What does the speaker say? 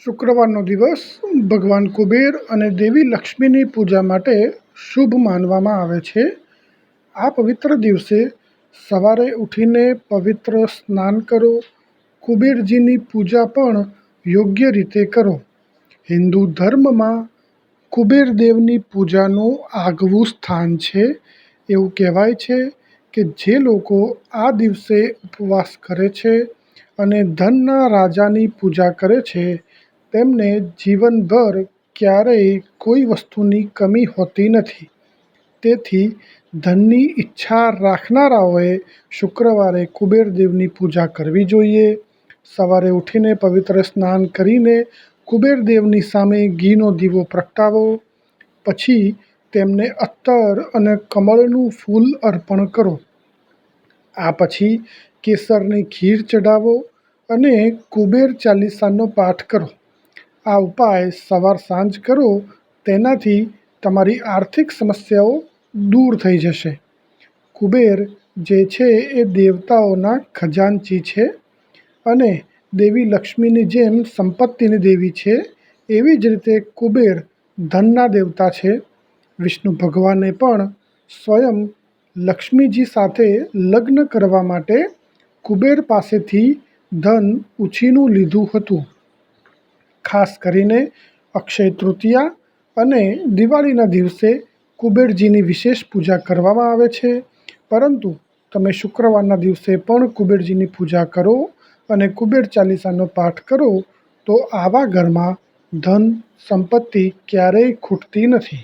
શુક્રવારનો દિવસ ભગવાન કુબેર અને દેવી લક્ષ્મીની પૂજા માટે શુભ માનવામાં આવે છે. આ પવિત્ર દિવસે સવારે ઉઠીને પવિત્ર સ્નાન કરો. કુબેરજીની પૂજા પણ યોગ્ય રીતે કરો. હિન્દુ ધર્મમાં કુબેરદેવની પૂજાનું આગવું સ્થાન છે. એવું કહેવાય છે કે જે લોકો આ દિવસે ઉપવાસ કરે છે અને ધનના રાજાની પૂજા કરે છે તેમને જીવનભર ક્યારેય કોઈ વસ્તુની કમી હોતી નથી. તેથી ધનની ઈચ્છા રાખનારાઓએ શુક્રવારે કુબેરદેવની પૂજા કરવી જોઈએ. સવારે ઉઠીને પવિત્ર સ્નાન કરીને કુબેરદેવની સામે ઘીનો દીવો પ્રગટાવો. પછી તેમને અત્તર અને કમળનું ફૂલ અર્પણ કરો. આ પછી કેસરની ખીર ચઢાવો અને કુબેર ચાલીસાનો પાઠ કરો. આ ઉપાય સવાર સાંજ કરો, તેનાથી તમારી આર્થિક સમસ્યાઓ દૂર થઈ જશે. કુબેર જે છે એ દેવતાઓના ખજાનચી છે અને દેવી લક્ષ્મીની જેમ સંપત્તિની દેવી છે. એવી જ રીતે કુબેર ધનના દેવતા છે. વિષ્ણુ ભગવાને પણ સ્વયં લક્ષ્મીજી સાથે લગ્ન કરવા માટે કુબેર પાસેથી ધન ઉછીનું લીધું હતું. ખાસ કરીને અક્ષય તૃતીયા અને દિવાળીના દિવસે કુબેરજીની વિશેષ પૂજા કરવામાં આવે છે. પરંતુ તમે શુક્રવારના દિવસે પણ કુબેરજીની પૂજા કરો અને કુબેર ચાલીસાનો પાઠ કરો તો આવા ઘરમાં ધન સંપત્તિ ક્યારેય ખૂટતી નથી.